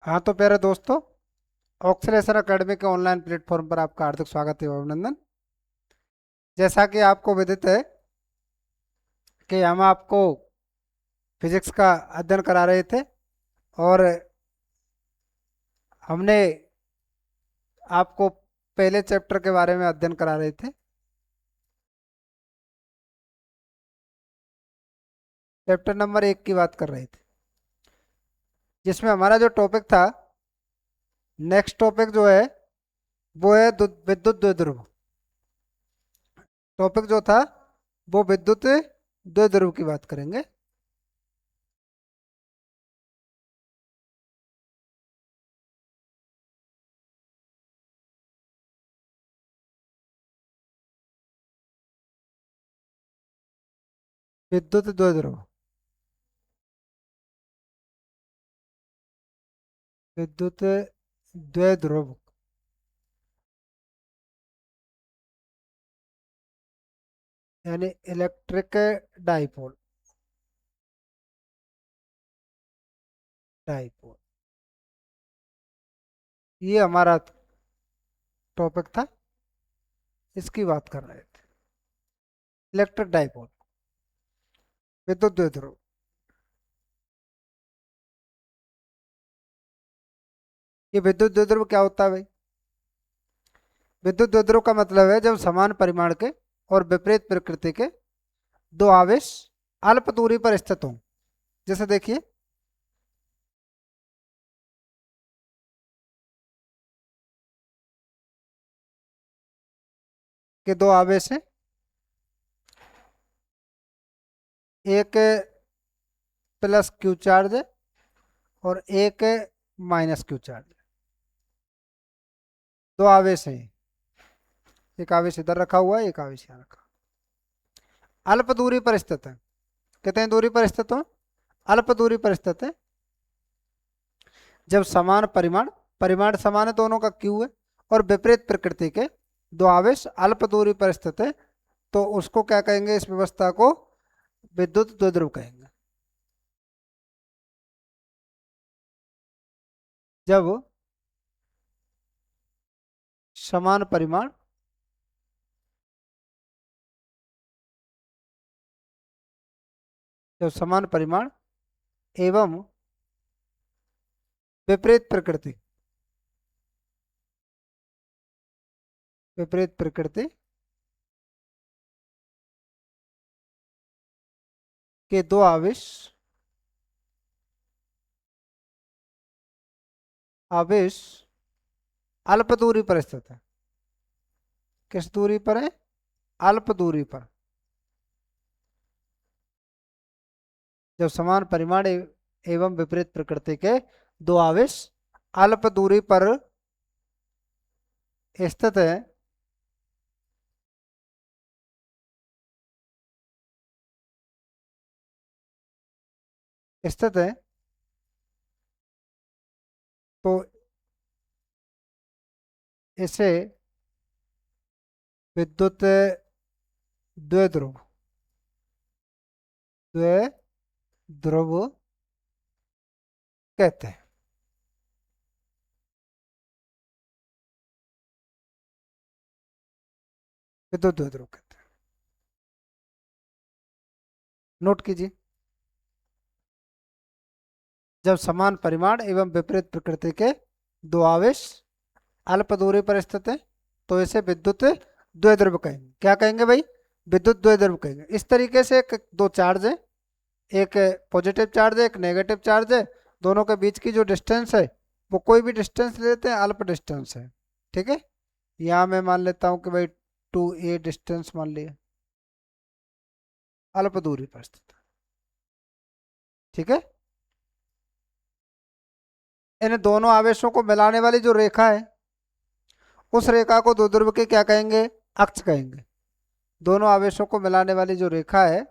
हाँ तो प्यारे दोस्तों, ऑक्सीलेशन एकेडमी के ऑनलाइन प्लेटफॉर्म पर आपका हार्दिक स्वागत है एवं अभिनंदन। जैसा कि आपको विदित है कि हम आपको फिजिक्स का अध्ययन करा रहे थे और हमने आपको पहले चैप्टर के बारे में अध्ययन करा रहे थे। चैप्टर नंबर 1 की बात कर रहे थे, जिसमें हमारा जो टॉपिक था, नेक्स्ट टॉपिक जो है वो है विद्युत द्विध्रुव। टॉपिक जो था वो विद्युत द्विध्रुव की बात करेंगे। विद्युत द्विध्रुव, विद्युत द्विध्रुव यानी इलेक्ट्रिक डाइपोल। डाइपोल ये हमारा टॉपिक था, इसकी बात कर रहे थे। इलेक्ट्रिक डाइपोल, विद्युत द्विध्रुव। ये विद्युत द्विध्रुव क्या होता है भाई? विद्युत द्विध्रुव का मतलब है जब समान परिमाण के और विपरीत प्रकृति के दो आवेश अल्प दूरी पर स्थित हों। जैसे देखिए कि दो आवेश हैं, एक प्लस क्यू चार्ज है और एक माइनस क्यू चार्ज है। दो आवेश हैं, एक आवेश इधर रखा हुआ है, एक आवेश यहाँ रखा। अल्प दूरी पर स्थित है। कितनी दूरी पर स्थित हो? अल्प दूरी पर स्थित है। जब समान परिमाण, परिमाण समान है दोनों का क्यू है, और विपरीत प्रकृति के दो आवेश अल्प दूरी पर स्थित है, तो उसको क्या कहेंगे? इस व्यवस्था को विद्युत द्विध्रुव कहेंगे। जब समान परिमाण जब समान परिमाण एवं विपरीत प्रकृति, विपरीत प्रकृति के दो आवेश आवेश अल्प दूरी पर स्थित है। किस दूरी पर है? अल्प दूरी पर। जब समान परिमाण एवं विपरीत प्रकृति के दो आवेश अल्प दूरी पर स्थित है, स्थित है, तो इसे विद्युत द्विध्रुव, द्विध्रुव कहते हैं। विद्युत द्विध्रुव कहते हैं। नोट कीजिए, जब समान परिमाण एवं विपरीत प्रकृति के दो आवेश अल्प दूरी पर स्थित है, तो इसे विद्युत द्विध्रुव कहेंगे। क्या कहेंगे भाई? विद्युत द्विध्रुव कहेंगे। इस तरीके से एक दो चार्ज है, एक पॉजिटिव चार्ज है, एक नेगेटिव चार्ज है। दोनों के बीच की जो डिस्टेंस है वो कोई भी डिस्टेंस लेते हैं, अल्प डिस्टेंस है। ठीक है, यहाँ मैं मान लेता हूँ कि भाई 2a डिस्टेंस मान लिया, अल्प दूरी पर स्थित है। ठीक है, इन दोनों आवेशों को मिलाने वाली जो रेखा है, उस रेखा को द्विध्रुव के क्या कहेंगे? अक्ष कहेंगे। दोनों आवेशों को मिलाने वाली जो रेखा है,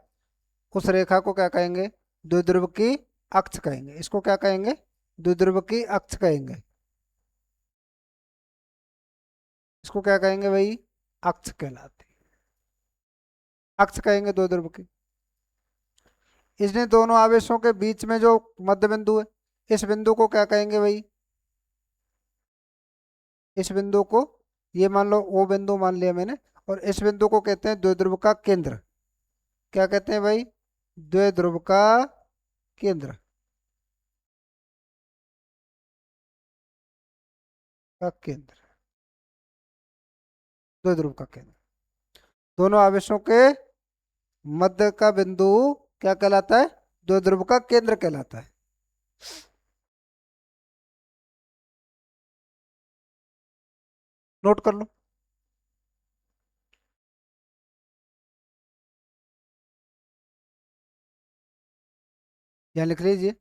उस रेखा को क्या कहेंगे? द्विध्रुव की अक्ष कहेंगे। इसको क्या कहेंगे? द्विध्रुव की अक्ष कहेंगे। इसको क्या कहेंगे भाई? अक्ष कहलाती है, अक्ष कहेंगे द्विध्रुव की। इसने दोनों आवेशों के बीच में जो मध्य बिंदु है, इस बिंदु को क्या कहेंगे भाई? इस बिंदु को, ये मान लो ओ बिंदु मान लिया मैंने, और इस बिंदु को कहते हैं द्विध्रुव का केंद्र। क्या कहते हैं भाई? द्विध्रुव का केंद्र, का केंद्र, द्विध्रुव का केंद्र। दोनों आवेशों के मध्य का बिंदु क्या कहलाता है? द्विध्रुव का केंद्र कहलाता है। नोट कर लो। यहाँ लिख लीजिए।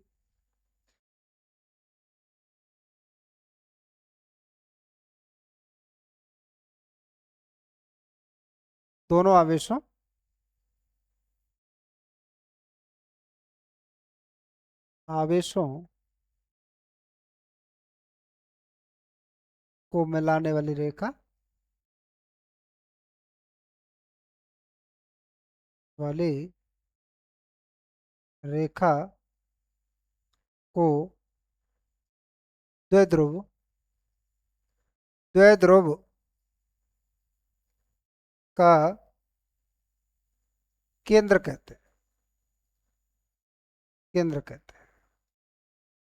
दोनों आवेशों, आवेशों को मिलाने वाली रेखा, वाली रेखा को द्विध्रुव, द्विध्रुव का केंद्र कहते हैं। केंद्र कहते हैं,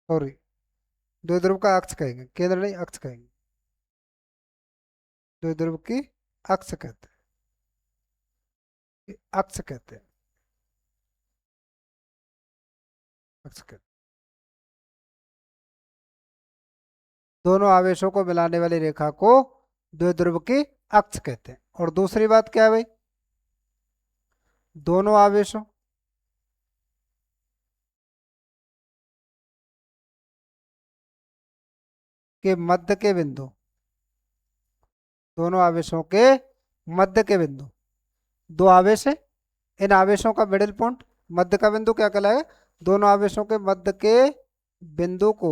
सॉरी, द्विध्रुव का अक्ष कहेंगे, केंद्र नहीं अक्ष कहेंगे। द्विध्रुव की अक्ष कहते हैं, अक्ष कहते हैं, अक्ष कहते हैं। दोनों आवेशों को मिलाने वाली रेखा को द्विध्रुव की अक्ष कहते हैं। और दूसरी बात क्या है भाई? दोनों आवेशों के मध्य के बिंदु, दोनों आवेशों के मध्य के बिंदु, दो आवेश है, इन आवेशों का मिडिल पॉइंट, मध्य का बिंदु क्या कहलाएगा? दोनों आवेशों के मध्य के बिंदु को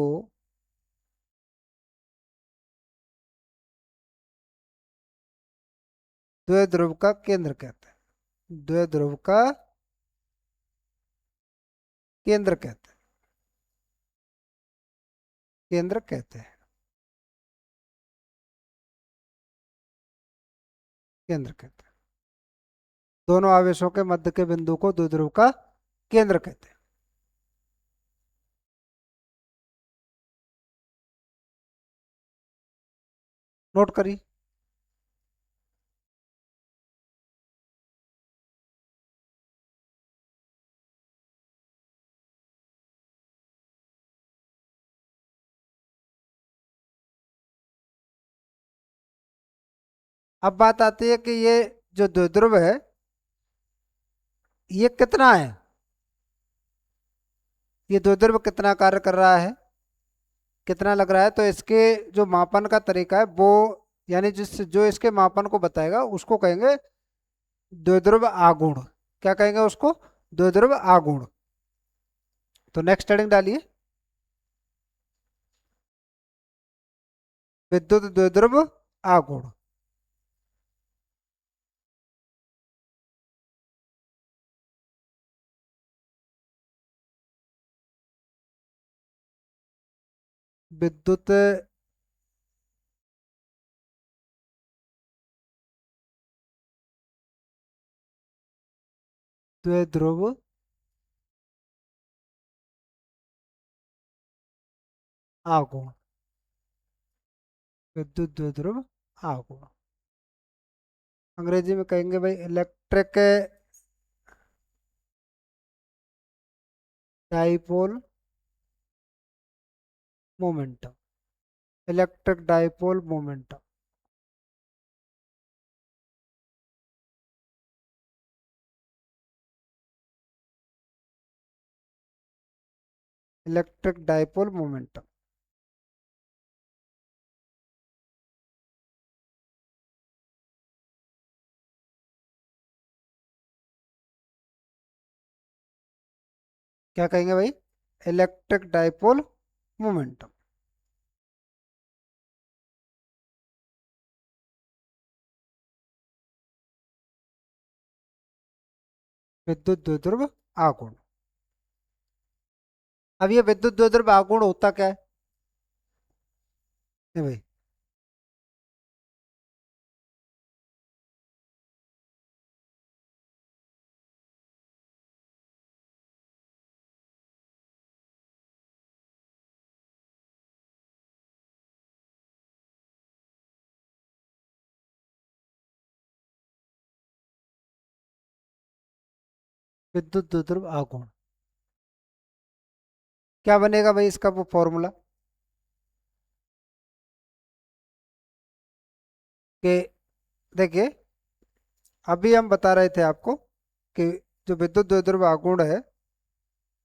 द्विध्रुव का केंद्र कहते हैं। द्विध्रुव का केंद्र कहते हैं, केंद्र कहते हैं, केंद्र कहते हैं। दोनों आवेशों के मध्य के बिंदु को द्विध्रुव का केंद्र कहते हैं। नोट करिए। अब बात आती है कि ये जो द्विध्रुव है, ये कितना है? ये द्विध्रुव कितना कार्य कर रहा है, कितना लग रहा है? तो इसके जो मापन का तरीका है वो, यानी जिस जो इसके मापन को बताएगा उसको कहेंगे द्विध्रुव आघूर्ण। क्या कहेंगे उसको? द्विध्रुव आघूर्ण। तो नेक्स्ट हेडिंग डालिए, विद्युत द्विध्रुव आघूर्ण। विद्युत द्विध्रुव आघूर्ण, विद्युत द्विध्रुव आघूर्ण। अंग्रेजी में कहेंगे भाई electric dipole momentum, electric dipole momentum. Electric dipole momentum. क्या कहेंगे भाई? Electric dipole momentum. विद्युत द्विध्रुव आघूर्ण। अब ये विद्युत द्विध्रुव आघूर्ण होता क्या है? नहीं भाई, विद्युत द्विध्रुव आघूर्ण। क्या बनेगा भाई इसका वो फॉर्मूला कि देखिए, अभी हम बता रहे थे आपको कि जो विद्युत द्विध्रुव आघूर्ण है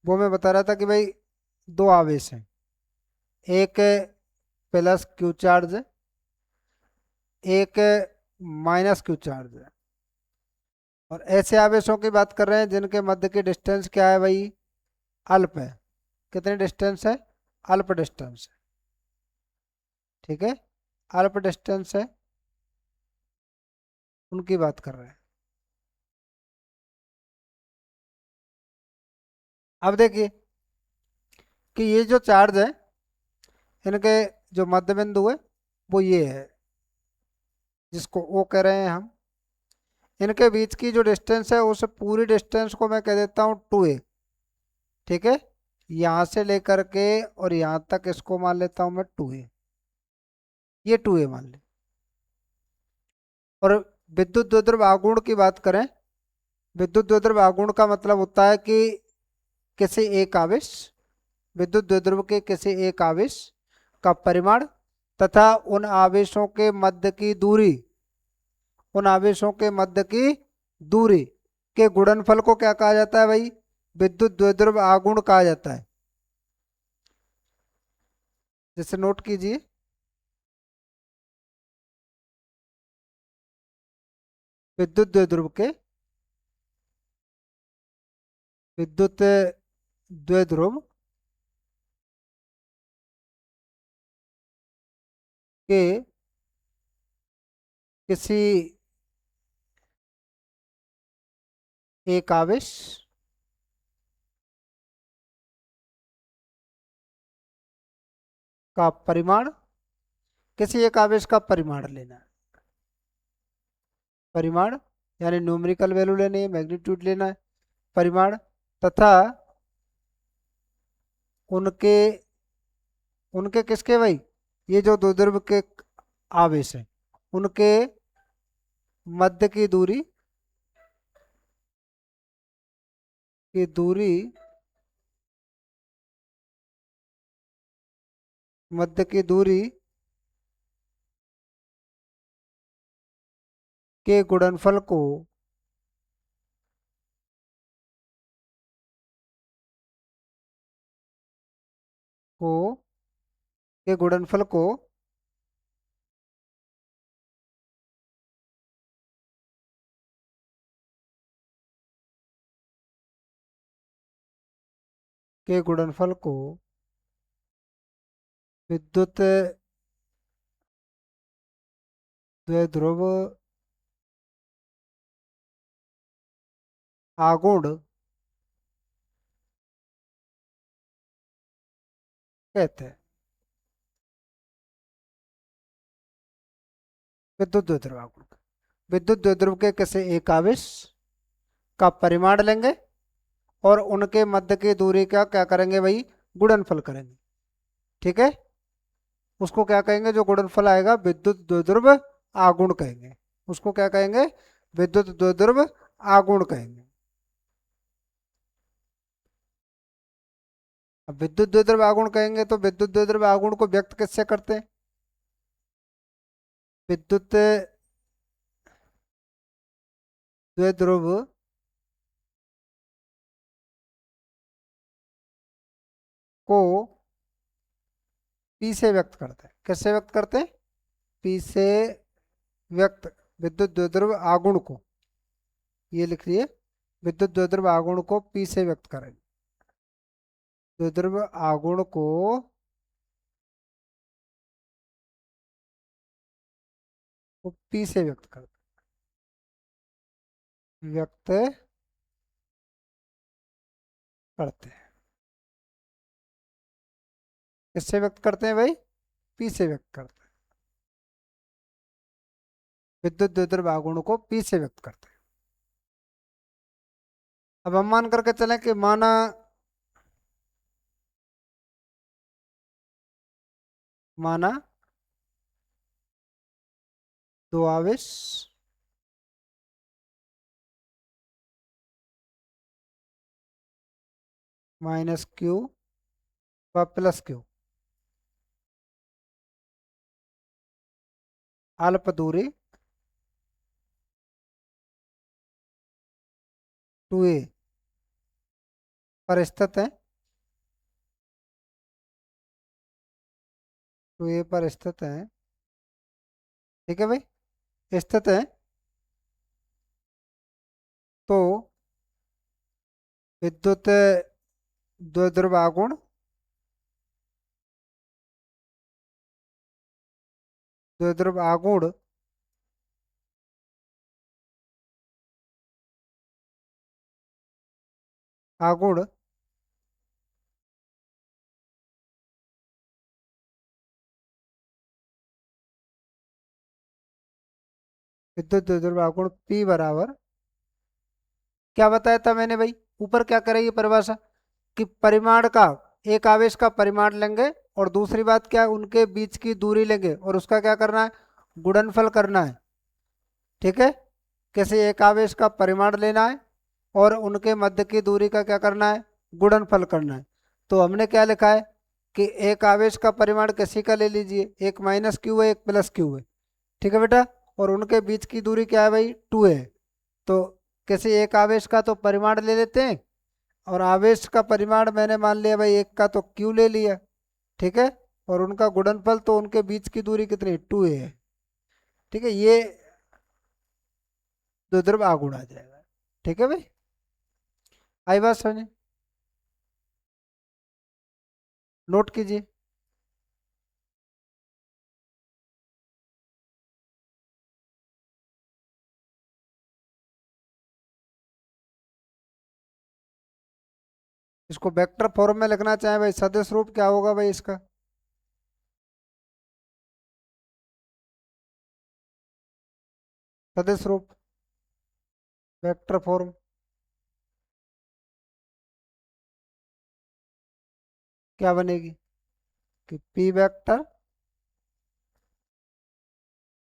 वो मैं बता रहा था कि भाई दो आवेश हैं, एक प्लस क्यू चार्ज है, एक माइनस क्यू चार्ज है। और ऐसे आवेशों की बात कर रहे हैं जिनके मध्य की डिस्टेंस क्या है भाई, अल्प है। कितनी डिस्टेंस है, अल्प डिस्टेंस है। ठीक है, अल्प डिस्टेंस है, उनकी बात कर रहे हैं। अब देखिए कि ये जो चार्ज है इनके जो मध्य बिंदु है वो ये है, जिसको ओ कह रहे हैं हम। इनके बीच की जो डिस्टेंस है उस पूरी डिस्टेंस को मैं कह देता हूँ 2a। ठीक है, यहाँ से लेकर के और यहाँ तक इसको मान लेता हूँ मैं 2a, ये 2a मान ले। और विद्युत द्विध्रुव आघूर्ण की बात करें, विद्युत द्विध्रुव आघूर्ण का मतलब होता है कि किसी एक आवेश, विद्युत द्विध्रुव के किसी एक आवेश का परिमाण तथा उन आवेशों के मध्य की दूरी, उन आवेशों के मध्य की दूरी के गुणनफल को क्या कहा जाता है भाई, विद्युत द्विध्रुव आघूर्ण कहा जाता है। जैसे नोट कीजिए, विद्युत द्विध्रुव के, विद्युत द्विध्रुव के किसी एक आवेश का परिमाण, किसी एक आवेश का परिमाण लेना है, परिमाण यानी न्यूमेरिकल वैल्यू लेनी है, मैग्नीट्यूड लेना है, परिमाण तथा उनके, उनके किसके भाई, ये जो द्विध्रुव के आवेश हैं उनके मध्य की दूरी, की दूरी, मध्य की दूरी के गुणनफल को के गुणनफल को के गुणनफल को विद्युत द्विध्रुव आघूर्ण कहते हैं। विद्युत द्विध्रुव आघूर्ण, विद्युत द्विध्रुव के किसी एक आवेश का परिमाण लेंगे और उनके मध्य की दूरी का क्या करेंगे भाई, गुणनफल करेंगे। ठीक है, उसको क्या कहेंगे, जो गुणनफल आएगा विद्युत द्विध्रुव आघूर्ण कहेंगे। उसको क्या कहेंगे, विद्युत द्विध्रुव आघूर्ण कहेंगे। अब विद्युत द्विध्रुव आघूर्ण कहेंगे तो विद्युत द्विध्रुव आघूर्ण को व्यक्त किससे करते हैं, विद्युत द्विध्रुव को पी से व्यक्त करते हैं। किससे व्यक्त करते हैं, पी से व्यक्त, विद्युत द्विध्रुव आघूर्ण को, ये लिख लिए, विद्युत द्विध्रुव आघूर्ण को पी से व्यक्त करेंगे। द्विध्रुव आघूर्ण को पी से व्यक्त करते हैं, व्यक्त करते हैं। किससे व्यक्त करते हैं भाई, पी से व्यक्त करते हैं। विद्युत द्विध्रुव आघूर्ण को पी से व्यक्त करते हैं। अब हम मान करके चलें कि माना, माना दो आवेश माइनस क्यू व प्लस क्यू अल्प दूरी 2a पर स्थित है। 2a पर स्थित है। ठीक है भाई, स्थित है। तो विद्युत द्विध्रुव आघूर्ण, द्विध्रुव आघूर्ण आघूर्ण विद्युत द्विध्रुव आघूर्ण P बराबर, क्या बताया था मैंने भाई, ऊपर क्या करेगी परिभाषा, कि परिमाण का, एक आवेश का परिमाण लेंगे और दूसरी बात क्या, उनके बीच की दूरी लेंगे और उसका क्या करना है, गुणनफल करना है। ठीक है, किसी एक आवेश का परिमाण लेना है और उनके मध्य की दूरी का क्या करना है, गुणनफल करना है। तो हमने क्या लिखा है कि एक आवेश का परिमाण किसी का ले लीजिए, एक माइनस क्यू है एक प्लस क्यू है। ठीक है बेटा, और उनके बीच की दूरी क्या है भाई, 2 है। तो किसी एक आवेश का तो परिमाण ले लेते हैं, और आवेश का परिमाण मैंने मान लिया भाई एक का तो क्यू ले लिया। ठीक है, और उनका गुणनफल तो उनके बीच की दूरी कितनी, 2a है। ठीक है, ये द्विध्रुव आघूर्ण आ जाएगा। ठीक है भाई, आई बात समझे, नोट कीजिए। इसको वेक्टर फॉर्म में लिखना चाहे भाई, सदिश रूप क्या होगा भाई इसका, सदिश रूप वेक्टर फॉर्म क्या बनेगी, कि पी वेक्टर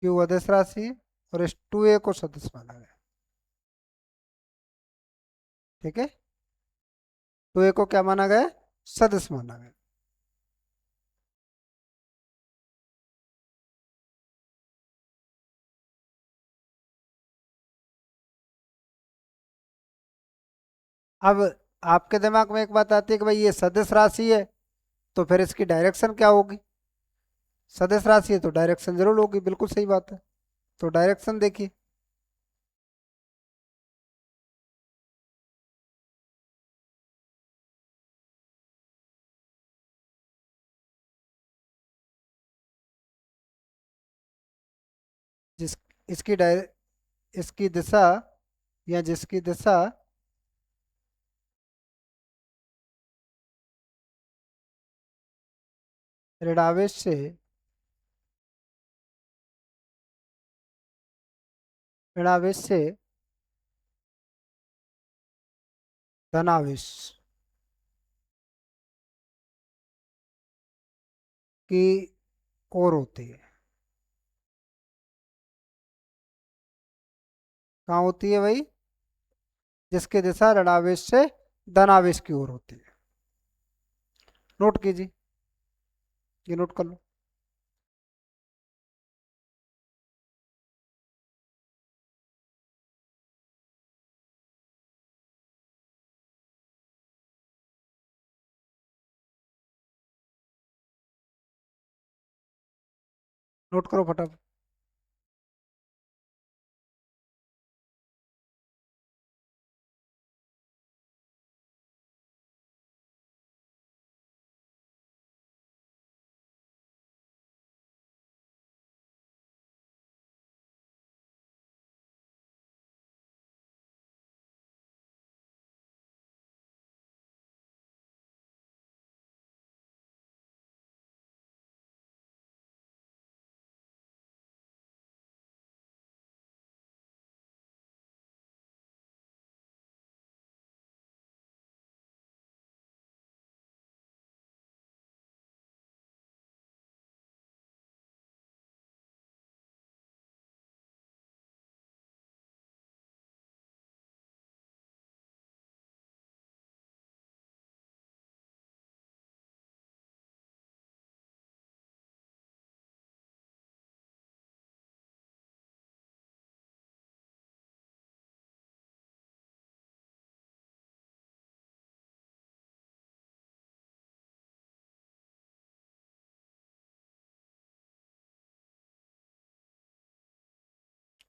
क्यू अदिश राशि है और इस 2a को सदिश माना गया। ठीक है, 2a को क्या माना गया, सदिश माना गया। अब आपके दिमाग में एक बात आती है कि भाई ये सदिश राशि है, तो फिर इसकी डायरेक्शन क्या होगी, सदिश राशि है तो डायरेक्शन जरूर होगी, बिल्कुल सही बात है। तो डायरेक्शन देखिए, जिस इसकी इसकी दिशा, या जिसकी दिशा ऋणावेश से, ऋणावेश से धनावेश की ओर होती है। कहाँ होती है भाई, जिसकी दिशा ऋणावेश से धनावेश की ओर होती है। नोट कीजिए, ये नोट कर लो। नोट करो फटाफट।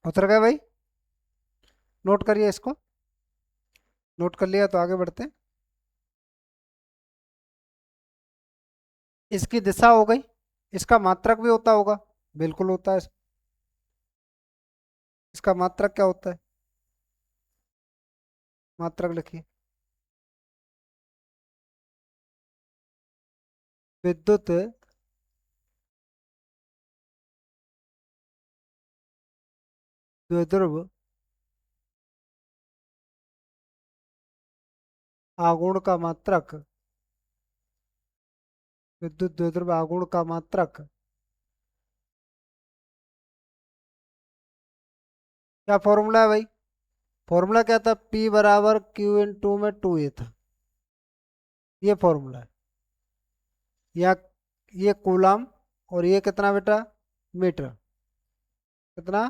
उतर गए भाई? नोट करिए इसको। नोट कर लिया तो आगे बढ़ते हैं। इसकी दिशा हो गई। इसका मात्रक भी होता होगा। बिल्कुल होता है। इसका मात्रक क्या होता है? मात्रक लिखिए। विद्युत द्विध्रुव आघूर्ण का मात्रक। विद्युत द्विध्रुव आघूर्ण का मात्रक। क्या फॉर्मूला है भाई? फॉर्मूला क्या था? P बराबर Q इन टू में 2A था। ये फॉर्मूला है। या ये कूलम। और ये कितना बेटा? मीटर। कितना?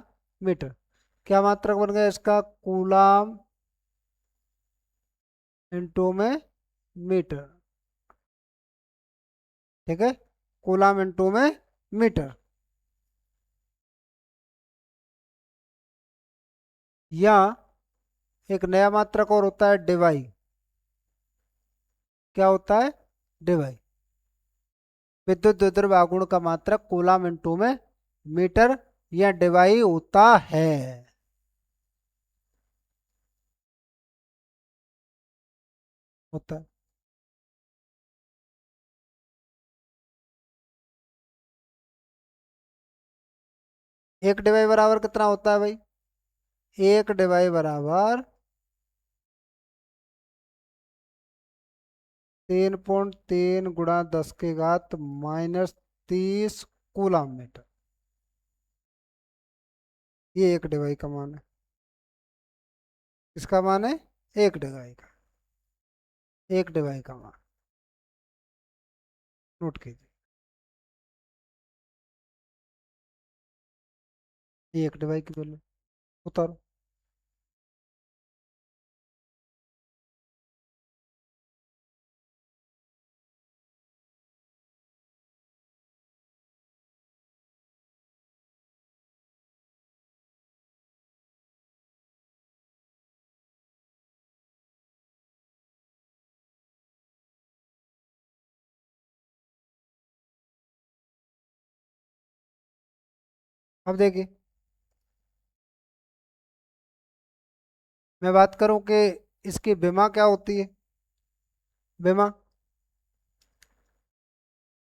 मीटर। क्या मात्रक बन गया इसका? कूलम इनटू में मीटर। ठीक है। कूलम इनटू में मीटर। या एक नया मात्रक और होता है डिवाई। क्या होता है? डिवाई। विद्युत द्विध्रुव आघूर्ण का मात्रक कूलम इनटू में मीटर या डिवाई होता है। होता है। एक डिवाई बराबर कितना होता है भाई? एक डिवाई बराबर 3.3 गुणा 10 की घात -30 कूलम मीटर। ये एक डिवाई का मान है। इसका मान है एक डिवाई का। एक डिवाई का मान नोट कीजिए। ये एक डिवाई की वैल्यू। उतारो। अब देखिए, मैं बात करूं कि इसकी विमा क्या होती है? विमा।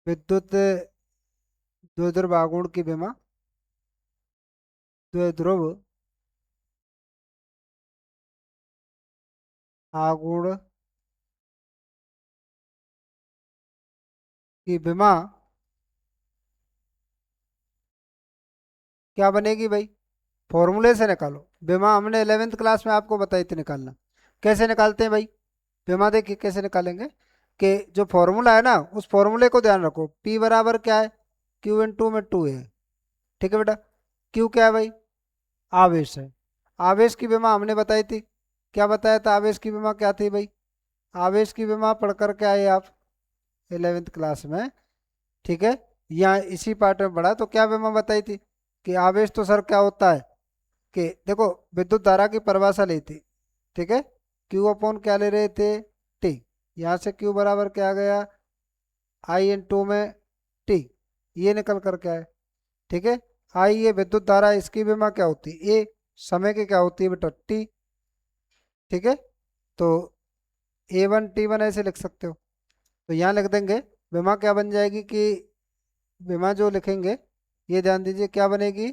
विद्युत द्विध्रुव आघूर्ण की विमा। द्विध्रुव आघूर्ण की विमा क्या बनेगी भाई? फॉर्मूले से निकालो। विमा हमने 11वीं क्लास में आपको बताई थी निकालना। कैसे निकालते हैं भाई? विमा देखिए कैसे निकालेंगे। कि जो फॉर्मूला है ना, उस फॉर्मूले को ध्यान रखो। P बराबर क्या है? Q इन टू में 2 है। ठीक है बेटा। Q क्या है भाई? आवेश है। आवेश की विमा हमने बताई थी। क्या बताया था? आवेश की विमा क्या थी भाई? आवेश की विमा पढ़ करके आए आप 11वीं क्लास में। ठीक है। यहाँ इसी पार्ट में पढ़ा तो क्या विमा बताई थी? कि आवेश तो सर क्या होता है? कि देखो, विद्युत धारा की परिभाषा ली थी। ठीक है। क्यू अपॉन क्या ले रहे थे? टी। यहाँ से क्यू बराबर क्या आ गया? आई इन टू में टी। ये निकल कर क्या है? ठीक है। आई ये विद्युत धारा, इसकी विमा क्या होती है? ए। समय की क्या होती है बेटा? टी। ठीक है। तो A1 T1 ऐसे लिख सकते हो। तो यहाँ लिख देंगे। विमा क्या बन जाएगी कि विमा जो लिखेंगे, ये ध्यान दीजिए क्या बनेगी।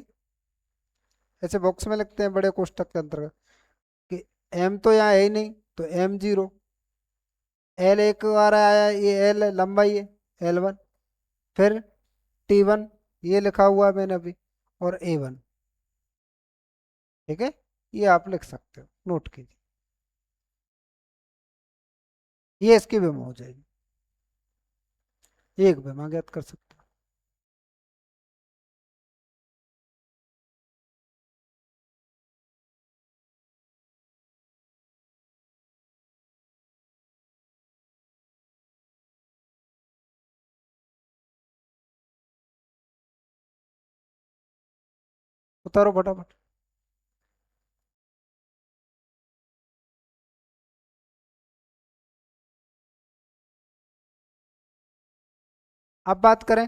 ऐसे बॉक्स में लिखते हैं बड़े कोष्टक के अंतर्गत। कि एम तो यहाँ है ही नहीं, तो M0। एल एक बार आया, ये एल लंबाई है, L1। फिर T1, ये लिखा हुआ है मैंने अभी। और A1। ठीक है। ये आप लिख सकते हो, नोट कीजिए। ये इसकी विमा हो जाएगी। एक विमा ज्ञात कर सकते हो। उतारो फटाफट। अब बात करें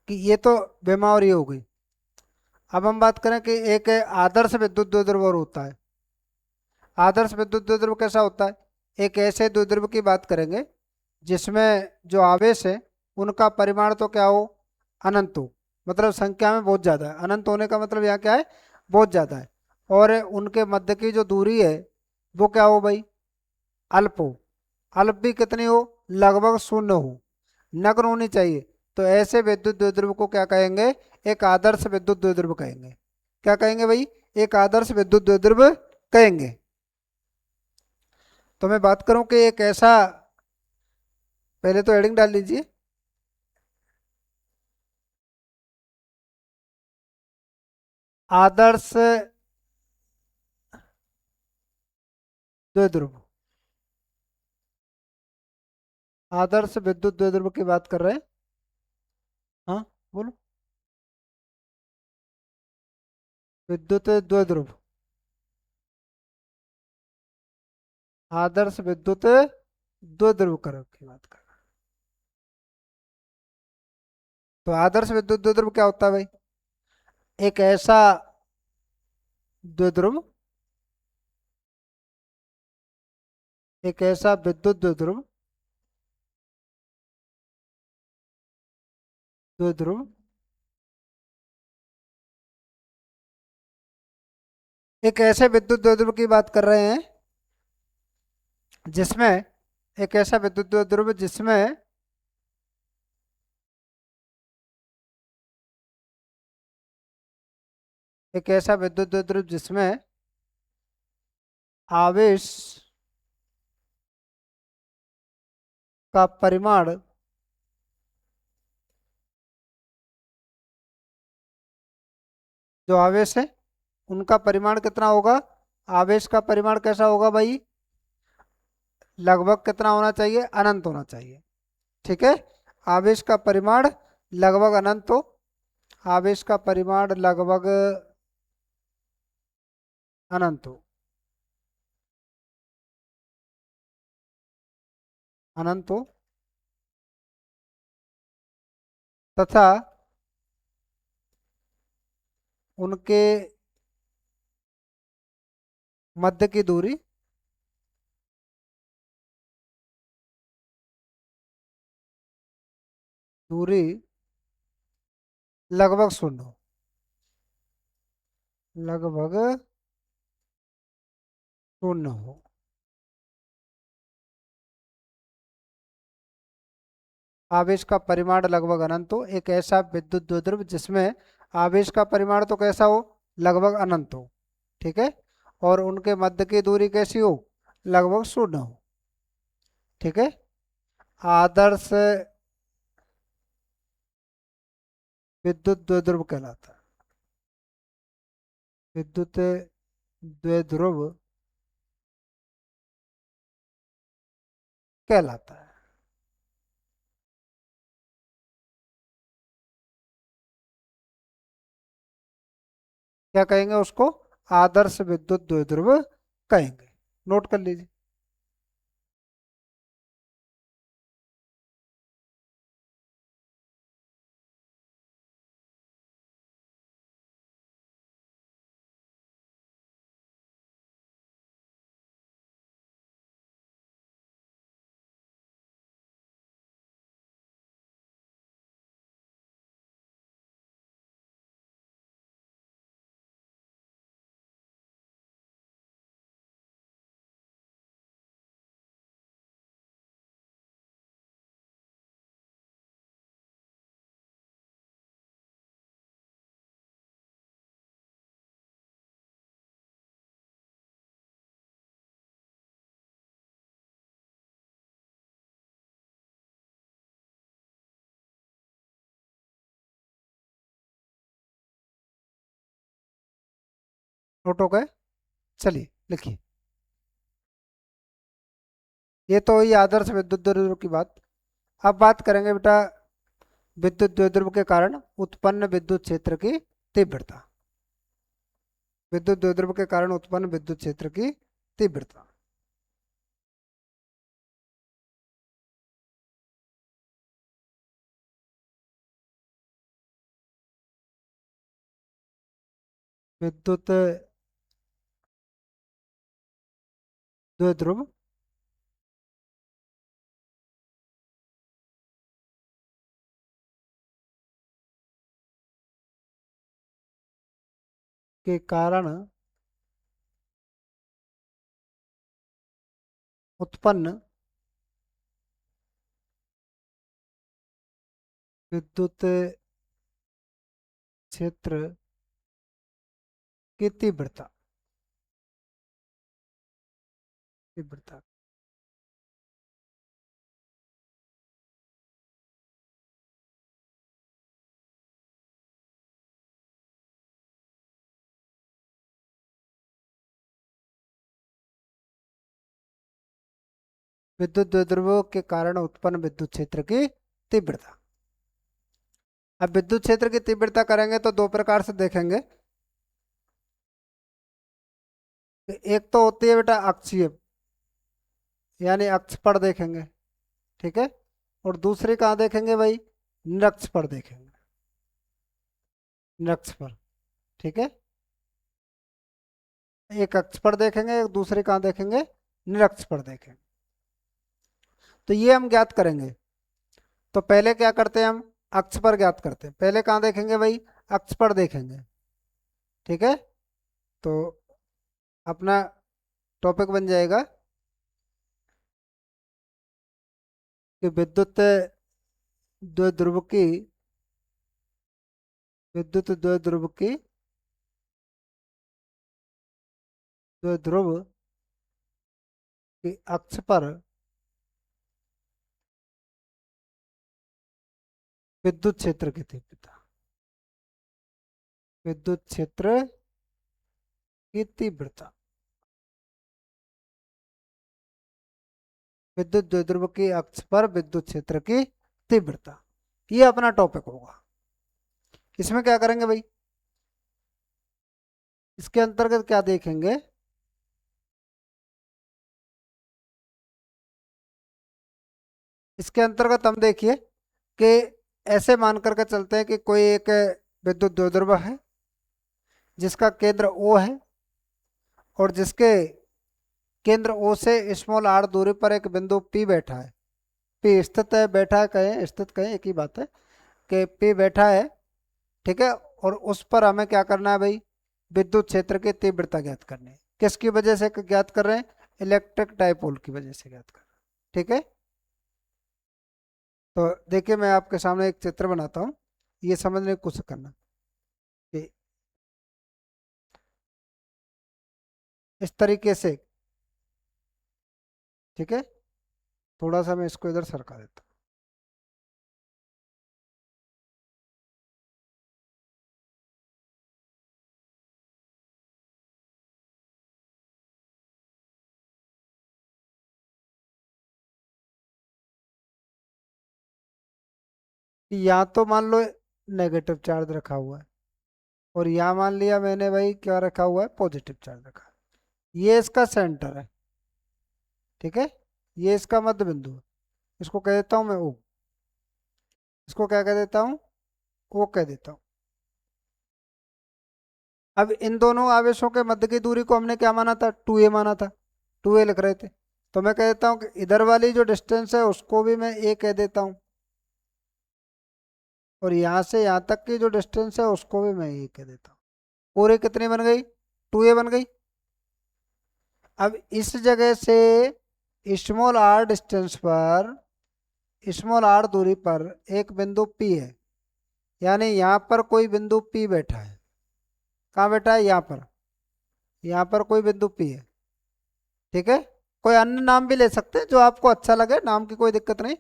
कि ये तो बेमा और ये हो गई। अब हम बात करें कि एक आदर्श विद्युत द्विध्रुव और होता है। आदर्श विद्युत द्विध्रुव कैसा होता है? एक ऐसे द्विध्रुव की बात करेंगे जिसमें जो आवेश है उनका परिमाण तो क्या हो, अनंत हो, मतलब संख्या में बहुत ज्यादा है। अनंत होने का मतलब यहाँ क्या है, बहुत ज्यादा है। और उनके मध्य की जो दूरी है वो क्या हो भाई, अल्प हो। अल्प भी कितनी हो, लगभग शून्य हो, नग्न होनी चाहिए। तो ऐसे विद्युत द्विध्रुव को क्या कहेंगे, एक आदर्श विद्युत द्विध्रुव कहेंगे। क्या कहेंगे भाई, एक आदर्श विद्युत द्विध्रुव कहेंगे। तो मैं बात करूं कि एक ऐसा, पहले तो हेडिंग डाल लीजिए, आदर्श द्विध्रुव। आदर्श विद्युत द्विध्रुव की बात कर रहे हैं। हाँ, बोलो। विद्युत द्विध्रुव, आदर्श विद्युत द्विध्रुव करो की बात कर। तो आदर्श विद्युत द्विध्रुव क्या होता है भाई, एक ऐसा द्विध्रुव, एक ऐसा विद्युत द्विध्रुव, द्विध्रुव, एक ऐसे विद्युत द्विध्रुव की बात कर रहे हैं जिसमें, एक ऐसा विद्युत द्विध्रुव जिसमें एक ऐसा विद्युत द्विध्रुव जिसमें आवेश का परिमाण जो आवेश है उनका परिमाण कितना होगा, आवेश का परिमाण कैसा होगा भाई, लगभग कितना होना चाहिए, अनंत होना चाहिए। ठीक है, आवेश का परिमाण लगभग अनंत हो, आवेश का परिमाण लगभग अनंत हो, अनंत हो, तथा उनके मध्य की दूरी, दूरी लगभग शून्य हो, लगभग शून्य हो। आवेश का परिमाण लगभग अनंत हो, एक ऐसा विद्युत द्विध्रुव जिसमें आवेश का परिमाण तो कैसा हो, लगभग अनंत हो। ठीक है, और उनके मध्य की दूरी कैसी हो, लगभग शून्य हो। ठीक है, आदर्श विद्युत द्विध्रुव कहलाता है, विद्युत द्विध्रुव कहलाता है। क्या कहेंगे उसको, आदर्श विद्युत द्विध्रुव कहेंगे। नोट कर लीजिए। नोट हो गए, चलिए लिखिए। ये तो हुई आदर्श विद्युत द्विध्रुव की बात। अब बात करेंगे बेटा विद्युत द्विध्रुव के कारण उत्पन्न विद्युत क्षेत्र की तीव्रता। विद्युत द्विध्रुव के कारण उत्पन्न विद्युत क्षेत्र की तीव्रता। विद्युत द्विध्रुव के कारण उत्पन्न विद्युत क्षेत्र की तीव्रता, तीव्रता विद्युत द्विध्रुवों के कारण उत्पन्न विद्युत क्षेत्र की तीव्रता। अब विद्युत क्षेत्र की तीव्रता करेंगे तो दो प्रकार से देखेंगे। एक तो होती है बेटा अक्षीय, यानी अक्ष पर देखेंगे, ठीक है। और दूसरी कहाँ देखेंगे भाई, निरक्ष पर देखेंगे, निरक्ष पर, ठीक है। एक अक्ष पर देखेंगे, एक दूसरे कहाँ देखेंगे, निरक्ष पर देखेंगे। तो ये हम ज्ञात करेंगे। तो पहले क्या करते हैं, हम अक्ष पर ज्ञात करते हैं। पहले कहाँ देखेंगे भाई, अक्ष पर देखेंगे, ठीक है। तो अपना टॉपिक बन जाएगा कि द्विध्रुव की विद्युत द्विध्रुव की द्विध्रुव की अक्ष पर विद्युत क्षेत्र की तीव्रता, विद्युत क्षेत्र की तीव्रता, विद्युत द्विध्रुव की अक्ष पर विद्युत क्षेत्र की तीव्रता, ये अपना टॉपिक होगा। इसमें क्या करेंगे भाई, इसके अंतर्गत क्या देखेंगे, इसके अंतर्गत हम देखिए कि ऐसे मान करके चलते हैं कि कोई एक विद्युत द्विध्रुव है जिसका केंद्र O है और जिसके केंद्र O से स्मॉल r दूरी पर एक बिंदु P बैठा है। P स्थित है, बैठा है कहें, स्थित कहें, एक ही बात है कि P बैठा है, ठीक है। और उस पर हमें क्या करना है भाई, विद्युत क्षेत्र की तीव्रता ज्ञात करनी है। किसकी वजह से ज्ञात कर रहे हैं, इलेक्ट्रिक डाइपोल की वजह से ज्ञात कर रहे हैं, ठीक है। तो देखिए मैं आपके सामने एक चित्र बनाता हूँ, ये समझने की कोशिश करना कि इस तरीके से, ठीक है। थोड़ा सा मैं इसको इधर सरका देता हूँ कि यहाँ तो मान लो नेगेटिव चार्ज रखा हुआ है और यहाँ मान लिया मैंने भाई क्या रखा हुआ है, पॉजिटिव चार्ज रखा है। ये इसका सेंटर है, ठीक है। ये इसका मध्य बिंदु है, इसको कह देता हूँ मैं ओ, इसको क्या कह देता हूँ, ओ कह देता हूँ। अब इन दोनों आवेशों के मध्य की दूरी को हमने क्या माना था, 2a माना था, 2a लिख रहे थे। तो मैं कह देता हूँ कि इधर वाली जो डिस्टेंस है उसको भी मैं a कह देता हूँ और यहाँ से यहाँ तक की जो डिस्टेंस है उसको भी मैं a कह देता हूँ। पूरे कितनी बन गई, 2a बन गई। अब इस जगह से स्मॉल r डिस्टेंस पर, स्मॉल r दूरी पर एक बिंदु P है, यानी यहाँ पर कोई बिंदु P बैठा है। कहाँ बैठा है, यहाँ पर कोई बिंदु P है, ठीक है। कोई अन्य नाम भी ले सकते हैं जो आपको अच्छा लगे, नाम की कोई दिक्कत नहीं।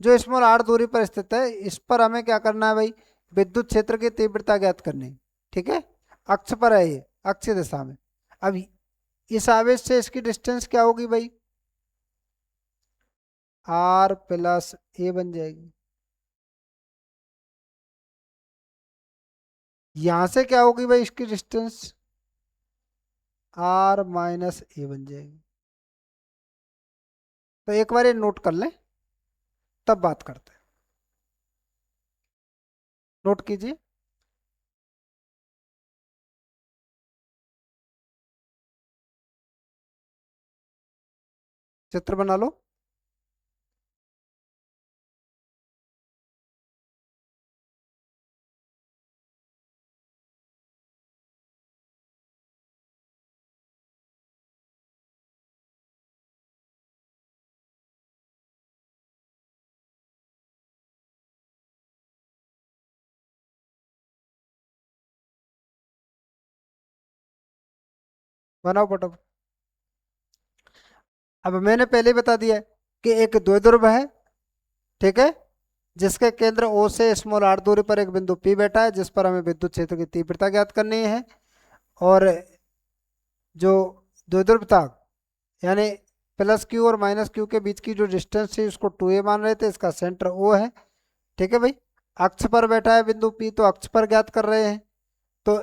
जो स्मॉल r दूरी पर स्थित है, इस पर हमें क्या करना है भाई, विद्युत क्षेत्र की तीव्रता ज्ञात करनी है, ठीक है। अक्ष पर है ये, अक्षीय दिशा में। अब इस आवेश से इसकी डिस्टेंस क्या होगी भाई, r प्लस a बन जाएगी। यहां से क्या होगी भाई इसकी डिस्टेंस, r माइनस a बन जाएगी। तो एक बार ये नोट कर लें, तब बात करते हैं। नोट कीजिए, चित्र बना लो। बनाओ फटाफट। अब मैंने पहले ही बता दिया है कि एक द्विध्रुव है, ठीक है, जिसके केंद्र ओ से स्मॉल आर दूरी पर एक बिंदु पी बैठा है, जिस पर हमें विद्युत क्षेत्र की तीव्रता ज्ञात करनी है। और जो द्विध्रुवता यानी प्लस क्यू और माइनस क्यू के बीच की जो डिस्टेंस थी उसको 2a मान रहे थे, इसका सेंटर ओ है, ठीक है भाई। अक्ष पर बैठा है बिंदु पी, तो अक्ष पर ज्ञात कर रहे हैं। तो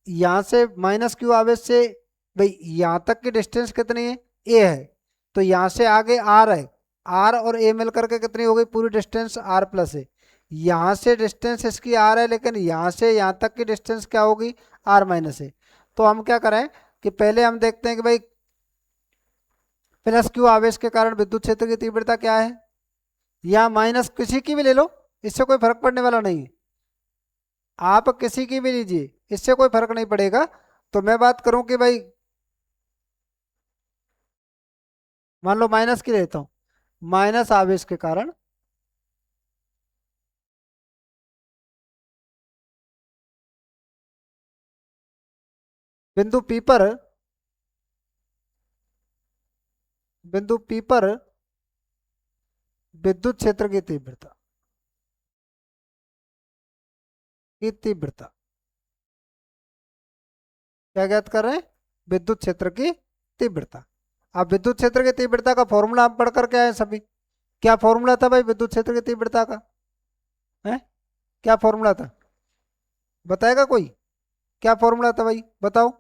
यहाँ से माइनस क्यू आवेश से भाई यहाँ तक की डिस्टेंस कितनी है, ए है। तो यहाँ से आगे आर है, आर और ए मिलकर के कितनी हो गई पूरी डिस्टेंस, आर प्लस ए। यहाँ से डिस्टेंस इसकी आर है, लेकिन यहाँ से यहाँ तक की डिस्टेंस क्या होगी, आर माइनस ए। तो हम क्या करें कि पहले हम देखते हैं कि भाई प्लस क्यू आवेश के कारण विद्युत क्षेत्र की तीव्रता क्या है, या माइनस किसी की भी ले लो, इससे कोई फर्क पड़ने वाला नहीं है। आप किसी की भी लीजिए, इससे कोई फर्क नहीं पड़ेगा। तो मैं बात करूं कि भाई मान लो माइनस की लेता हूं, माइनस आवेश के कारण बिंदु पी पर, बिंदु पी पर विद्युत क्षेत्र की तीव्रता, की तीव्रता क्या ज्ञात कर रहे हैं, विद्युत क्षेत्र की तीव्रता। अब विद्युत क्षेत्र की तीव्रता का फॉर्मूला हम पढ़ करके आए सभी। क्या फॉर्मूला था भाई विद्युत क्षेत्र की तीव्रता का, है क्या फॉर्मूला था, बताएगा कोई, क्या फॉर्मूला था भाई बताओ।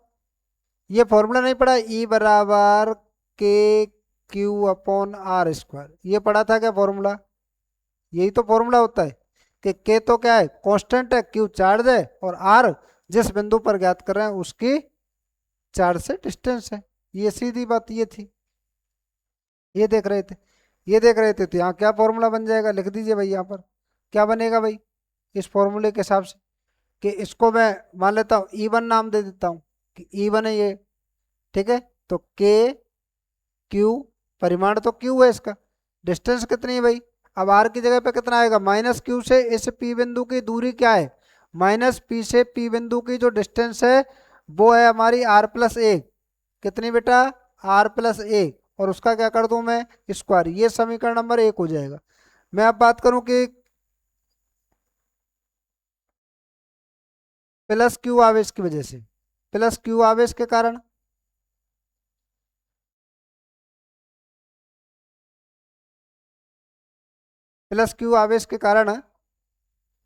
ये फॉर्मूला नहीं पढ़ा, ई बराबर के क्यू अपॉन आर स्क्वायर, ये पढ़ा था क्या फॉर्मूला। यही तो फॉर्मूला होता है कि के तो क्या है, कांस्टेंट है, क्यू चार्ज है, और आर जिस बिंदु पर ज्ञात कर रहे हैं उसकी चार्ज से डिस्टेंस है। ये सीधी बात ये थी, ये देख रहे थे, ये देख रहे थे। तो यहाँ क्या फॉर्मूला बन जाएगा, लिख दीजिए भाई यहाँ पर क्या बनेगा भाई, इस फॉर्मूले के हिसाब से कि इसको मैं मान लेता हूँ ई वन नाम दे देता हूँ कि ई वन है ये, ठीक है। तो के क्यू, परिमाण तो क्यू है, इसका डिस्टेंस कितनी है भाई, अब आर की जगह पे कितना आएगा, माइनस क्यू से इस पी बिंदु की दूरी क्या है, माइनस पी से पी बिंदु की जो डिस्टेंस है वो है हमारी आर प्लस ए, कितनी बेटा, आर प्लस ए, और उसका क्या कर दूं मैं, स्क्वायर। ये समीकरण नंबर 1 हो जाएगा। मैं अब बात करूं कि प्लस क्यू आवेश की वजह से, प्लस क्यू आवेश के कारण, प्लस क्यू आवेश के कारण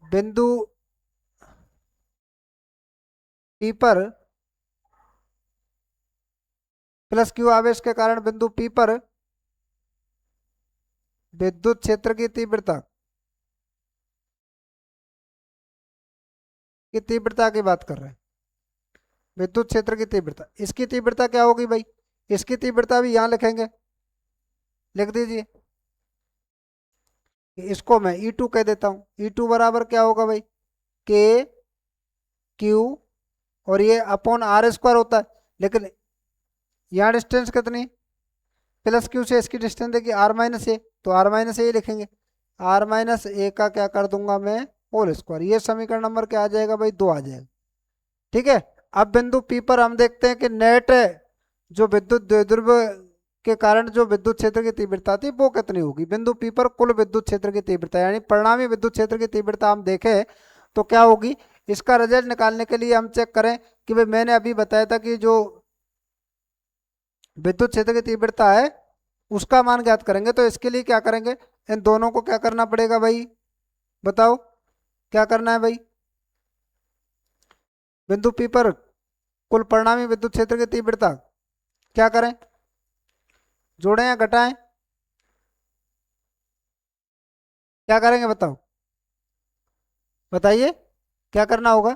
बिंदु पी पर, प्लस क्यू आवेश के कारण बिंदु पी पर विद्युत क्षेत्र की तीव्रता, की तीव्रता की बात कर रहे हैं, विद्युत क्षेत्र की तीव्रता, इसकी तीव्रता क्या होगी भाई, इसकी तीव्रता भी यहां लिखेंगे, लिख दीजिए। इसको मैं ई टू कह देता हूं, ई टू बराबर क्या होगा भाई, के क्यू, और ये अपॉन आर स्क्वायर होता है, लेकिन यहाँ डिस्टेंस कितनी, प्लस क्यू से इसकी डिस्टेंस देखिए आर माइनस ए, तो आर माइनस ए लिखेंगे, आर माइनस ए का क्या कर दूंगा मैं, होल स्क्वायर। ये समीकरण नंबर क्या आ जाएगा भाई, 2 आ जाएगा, ठीक है। अब बिंदु पी पर हम देखते हैं कि नेट जो विद्युत द्विध्रुव के कारण जो विद्युत क्षेत्र की तीव्रता थी वो कितनी होगी, बिंदु पी पर कुल विद्युत क्षेत्र की तीव्रता यानी परिणामी विद्युत क्षेत्र की तीव्रता हम देखें तो क्या होगी। इसका रिजल्ट निकालने के लिए हम चेक करें कि भाई मैंने अभी बताया था कि जो विद्युत क्षेत्र की तीव्रता है उसका मान ज्ञात करेंगे। तो इसके लिए क्या करेंगे, इन दोनों को क्या करना पड़ेगा भाई, बताओ क्या करना है भाई, बिंदु पी पर कुल परिणामी विद्युत क्षेत्र की तीव्रता क्या करें, जोड़ें या घटाएं, क्या करेंगे बताओ, बताइए क्या करना होगा।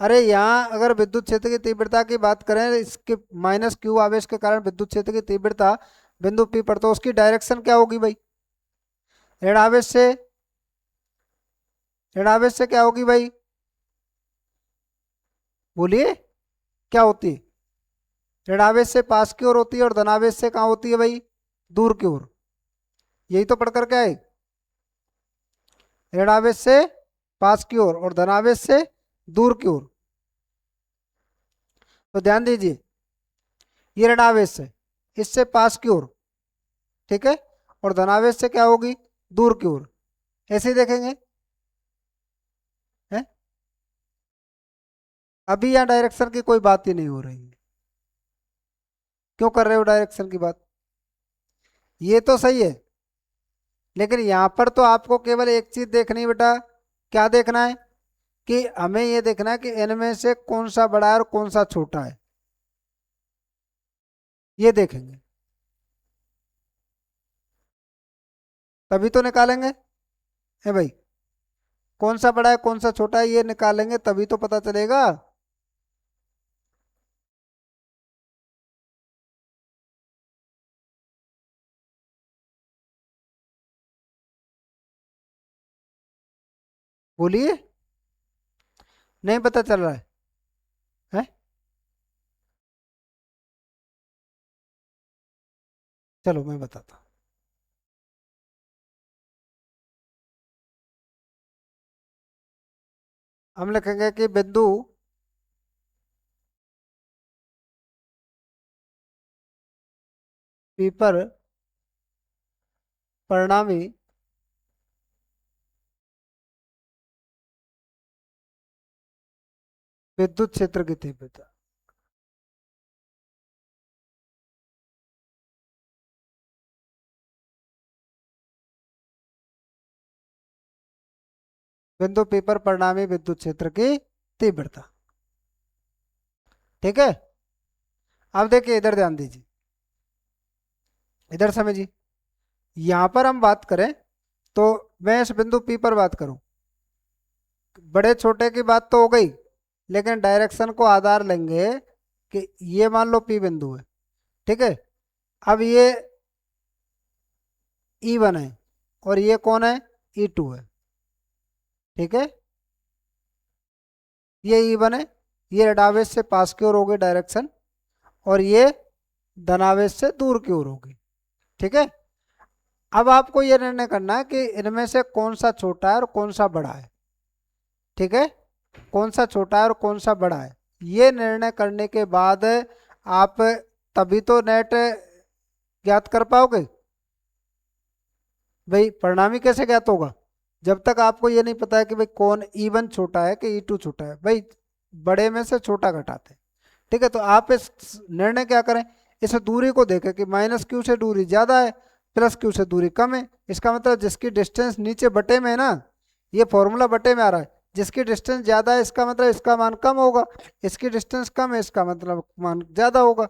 अरे यहाँ अगर विद्युत क्षेत्र की तीव्रता की बात करें, इसके माइनस क्यू आवेश के कारण विद्युत क्षेत्र की तीव्रता बिंदु P पर, तो उसकी डायरेक्शन क्या होगी भाई? ऋणावेश से क्या होगी भाई? बोलिए, क्या होती है? ऋणावेश से पास की ओर होती है और धनावेश से कहाँ होती है भाई? दूर की ओर। यही तो पढ़ कर क्या है? ऋणावेश से पास की ओर और धनावेश से दूर की ओर। तो ध्यान दीजिए, ये ऋणावेश है, इससे पास की ओर, ठीक है, और धनावेश से क्या होगी? दूर की ओर। ऐसे ही देखेंगे हैं? अभी यहाँ डायरेक्शन की कोई बात ही नहीं हो रही है। क्यों कर रहे हो डायरेक्शन की बात? ये तो सही है, लेकिन यहाँ पर तो आपको केवल एक चीज देखनी है बेटा। क्या देखना है? कि हमें ये देखना है कि इनमें से कौन सा बड़ा है और कौन सा छोटा है, ये देखेंगे, तभी तो निकालेंगे। है भाई, कौन सा बड़ा है कौन सा छोटा है ये निकालेंगे, तभी तो पता चलेगा। बोलिए, नहीं पता चल रहा है? चलो मैं बताता हूँ। हम लिखेंगे कि बिंदु P पर परिणामी विद्युत क्षेत्र की तीव्रता। बिंदु P पर परिणामी विद्युत क्षेत्र की तीव्रता, ठीक है। अब देखिए, इधर ध्यान दीजिए, इधर समझिए। यहां पर हम बात करें तो मैं इस बिंदु P पर बात करूं, बड़े छोटे की बात तो हो गई, लेकिन डायरेक्शन को आधार लेंगे कि ये मान लो P बिंदु है, ठीक है। अब ये E1 है और ये कौन है? E2 है, ठीक है। ये E1 है, ये ऋणावेश से पास की ओर होगी डायरेक्शन, और ये धनावेश से दूर की ओर होगी, ठीक है। अब आपको ये निर्णय करना है कि इनमें से कौन सा छोटा है और कौन सा बड़ा है, ठीक है। कौन सा छोटा है और कौन सा बड़ा है, ये निर्णय करने के बाद आप तभी तो नेट ज्ञात कर पाओगे। भाई परिणामी कैसे ज्ञात होगा? जब तक आपको ये नहीं पता है कि भाई कौन E1 छोटा है कि E2 छोटा है, भाई बड़े में से छोटा घटाते हैं, ठीक है। तो आप इस निर्णय क्या करें, इस दूरी को देखें कि माइनस क्यू से दूरी ज्यादा है, प्लस क्यू से दूरी कम है। इसका मतलब जिसकी डिस्टेंस नीचे बटे में है ना, ये फॉर्मूला बटे में आ रहा है, जिसकी डिस्टेंस ज्यादा है इसका मतलब इसका मान कम होगा, इसकी डिस्टेंस कम है इसका मतलब मान ज्यादा होगा।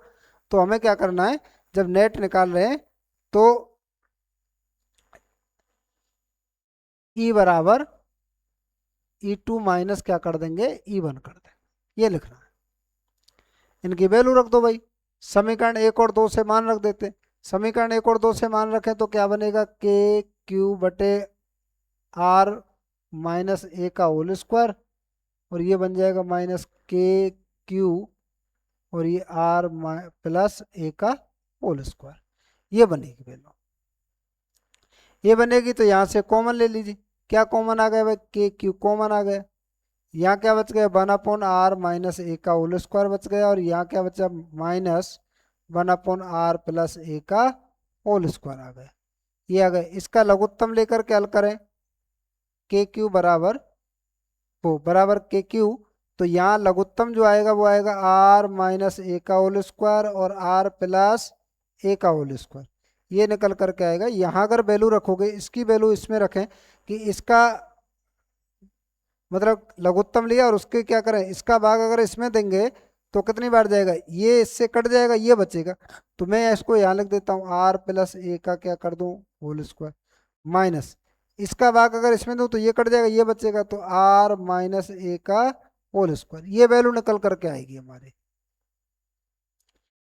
तो हमें क्या करना है, जब नेट निकाल रहे हैं तो ई बराबर E2 माइनस क्या कर देंगे, E1 कर देंगे, ये लिखना है। इनकी वैल्यू रख दो भाई, समीकरण एक और दो से मान रख देते। समीकरण एक और दो से मान रखें तो क्या बनेगा, के क्यू बटे आर माइनस ए का होल स्क्वायर, और ये बन जाएगा माइनस के क्यू और ये आर प्लस ए का होल स्क्वायर। ये बनेगी वैल्यू, ये बनेगी। तो यहाँ से कॉमन ले लीजिए, क्या कॉमन आ गया भाई, के क्यू कॉमन आ गया। यहाँ क्या बच गया, 1/r माइनस ए का होल स्क्वायर बच गया, और यहाँ क्या बचा, माइनस 1/r प्लस ए का होल स्क्वायर आ गया। ये आ गया, इसका लघुत्तम लेकर क्या करें, के क्यू बराबर वो बराबर के क्यू। तो यहाँ लघुत्तम जो आएगा वो आएगा r माइनस ए का होल स्क्वायर और r प्लस ए का होल स्क्वायर, ये निकल करके आएगा। यहाँ अगर वैल्यू रखोगे, इसकी वैल्यू इसमें रखें कि इसका मतलब लघुत्तम लिया और उसके क्या करें, इसका भाग अगर इसमें देंगे तो कितनी बार जाएगा, ये इससे कट जाएगा, ये बचेगा। तो मैं इसको यहाँ लिख देता हूँ, आर प्लस ए का क्या कर दूँ, होल स्क्वायर, माइनस इसका भाग अगर इसमें दूँ तो ये कट जाएगा, ये बचेगा, तो आर माइनस ए का होल स्क्वायर, ये वैल्यू निकल करके आएगी हमारी,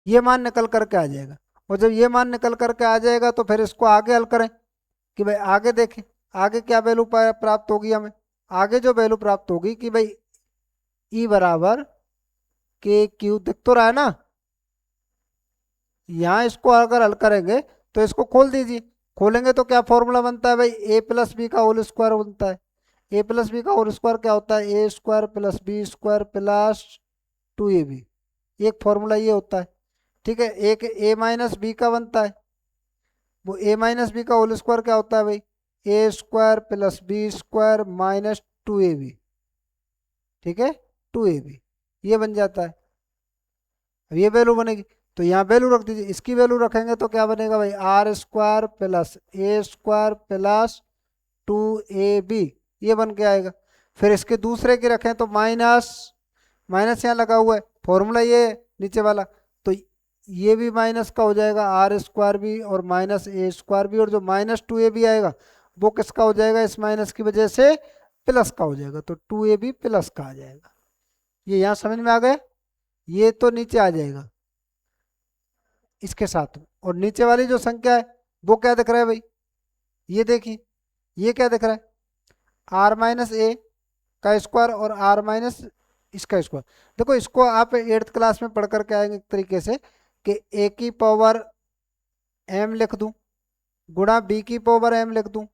ये मान निकल करके आ जाएगा। और जब ये मान निकल करके आ जाएगा तो फिर इसको आगे हल करें कि भाई आगे देखें आगे क्या वैल्यू प्राप्त होगी हमें। आगे जो वैल्यू प्राप्त होगी कि भाई ई बराबर के क्यू, दिख तो रहा है ना। यहाँ इसको अगर हल करेंगे तो इसको खोल दीजिए, खोलेंगे तो क्या फॉर्मूला बनता है भाई, ए प्लस बी का होल स्क्वायर बनता है। ए प्लस बी का होल स्क्वायर क्या होता है, A square plus B square plus 2ab। एक फॉर्मूला ये होता है। ठीक है, एक ए माइनस बी का बनता है, वो ए माइनस बी का होल स्क्वायर क्या होता है भाई, A square plus B square minus 2ab। ठीक है, 2ab ये बन जाता है। अब ये वैल्यू बनेगी तो यहाँ वैल्यू रख दीजिए, इसकी वैल्यू रखेंगे तो क्या बनेगा भाई, r square plus a square plus 2ab ये बन के आएगा। फिर इसके दूसरे की रखें तो माइनस, माइनस यहाँ लगा हुआ है, फॉर्मूला ये है नीचे वाला, तो ये भी माइनस का हो जाएगा, आर स्क्वायर भी और माइनस ए स्क्वायर भी, और जो माइनस 2ab आएगा वो किसका हो जाएगा, इस माइनस की वजह से प्लस का हो जाएगा, तो 2ab प्लस का आ जाएगा। ये यहाँ समझ में आ गया। ये तो नीचे आ जाएगा इसके साथ में, और नीचे वाली जो संख्या है वो क्या दिख रहा है भाई, ये देखिए ये क्या दिख रहा है, आर माइनस ए का स्क्वायर और आर माइनस इसका स्क्वायर। देखो इसको आप 8th क्लास में पढ़ करके आएंगे एक तरीके से कि ए की पावर एम लिख दूं गुणा बी की पावर एम लिख दूं,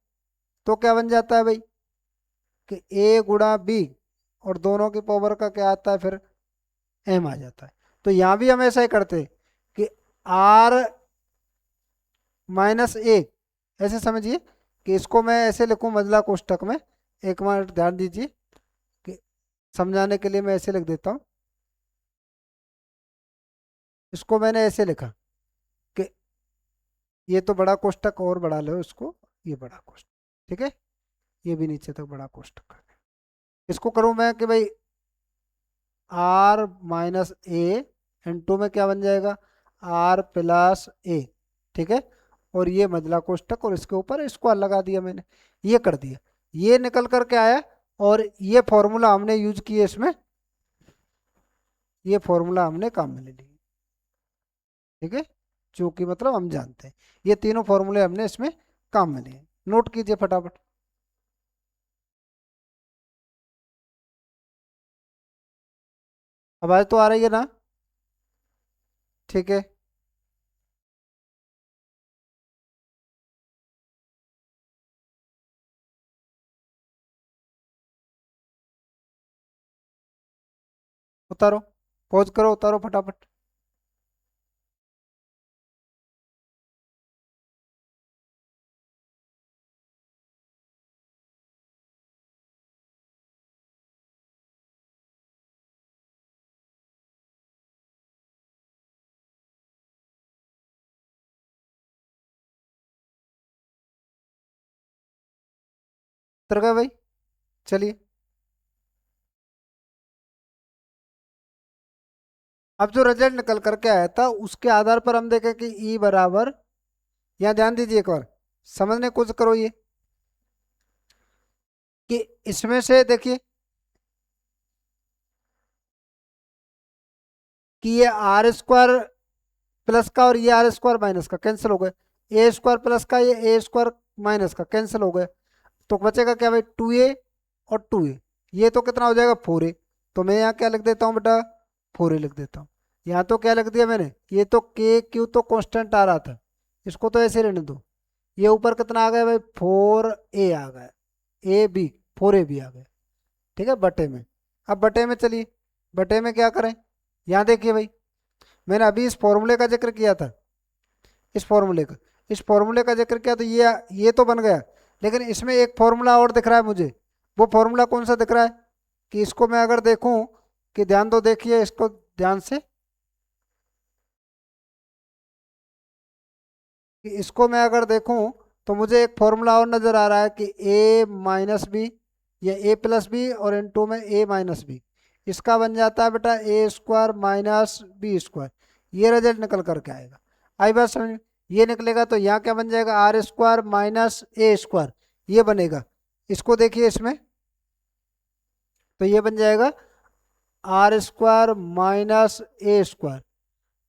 तो क्या बन जाता है भाई कि ए गुणा बी, और दोनों की पावर का क्या आता है फिर एम आ जाता है। तो यहाँ भी हम ऐसा ही करते हैं कि आर माइनस ए, ऐसे समझिए कि इसको मैं ऐसे लिखूं मजला कोष्टक में, एक मिनट ध्यान दीजिए कि समझाने के लिए मैं ऐसे लिख देता हूँ। इसको मैंने ऐसे लिखा कि ये तो बड़ा कोष्टक और बढ़ा लो इसको, ये बड़ा कोष्टक, ठीक है, ये भी नीचे तक बड़ा कोष्टक कर दिया। इसको करूँ मैं कि भाई आर माइनस ए टू में क्या बन जाएगा, आर प्लस ए। ठीक है, और ये मजला कोष्टक और इसके ऊपर स्क्वायर लगा दिया मैंने, ये कर दिया, ये निकल करके आया। और ये फॉर्मूला हमने यूज किए इसमें, ये फॉर्मूला हमने काम में ले लिया। ठीक है, जो कि मतलब हम जानते हैं ये तीनों फॉर्मूले हमने इसमें काम में लिए। नोट कीजिए फटाफट। आवाज तो आ रही है ना, ठीक है। उतारो, पॉज करो, उतारो फटाफट। उतर गए भाई, चलिए। अब जो रिजल्ट निकल करके आया था उसके आधार पर हम देखें कि ई बराबर, यहाँ ध्यान दीजिए एक बार, समझने की कोशिश करो ये कि इसमें से देखिए कि ये आर स्क्वायर प्लस का और ये आर स्क्वायर माइनस का कैंसिल हो गए, ए स्क्वायर प्लस का ये ए स्क्वायर माइनस का कैंसिल हो गए, तो बचेगा क्या भाई, 2a और 2a, ये तो कितना हो जाएगा 4a। तो मैं यहाँ क्या लिख देता हूँ बेटा, 4a लिख देता हूँ। यहाँ तो क्या लिख दिया मैंने, ये तो के क्यू तो कांस्टेंट आ रहा था, इसको तो ऐसे रहने दो। ये ऊपर कितना आ गया भाई, 4a आ गया, ए बी 4a भी आ गया। ठीक है, बटे में। अब बटे में चलिए, बटे में क्या करें, यहाँ देखिए भाई, मैंने अभी इस फॉर्मूले का जिक्र किया था, इस फॉर्मूले का, इस फॉर्मूले का जिक्र किया तो ये तो बन गया, लेकिन इसमें एक फॉर्मूला और दिख रहा है मुझे। वो फॉर्मूला कौन सा दिख रहा है कि इसको मैं अगर देखूं, कि ध्यान दो देखिए इसको ध्यान से, कि इसको मैं अगर देखूं तो मुझे एक फॉर्मूला और नजर आ रहा है कि ए माइनस बी या ए प्लस बी और इन टू में ए माइनस बी, इसका बन जाता है बेटा ए स्क्वायर माइनस बी स्क्वायर। ये रिजल्ट निकल करके आएगा, आई बात समझ में। ये निकलेगा तो यहाँ क्या बन जाएगा, r square minus a square ये बनेगा। इसको देखिए इसमें, तो ये बन जाएगा r square minus a square.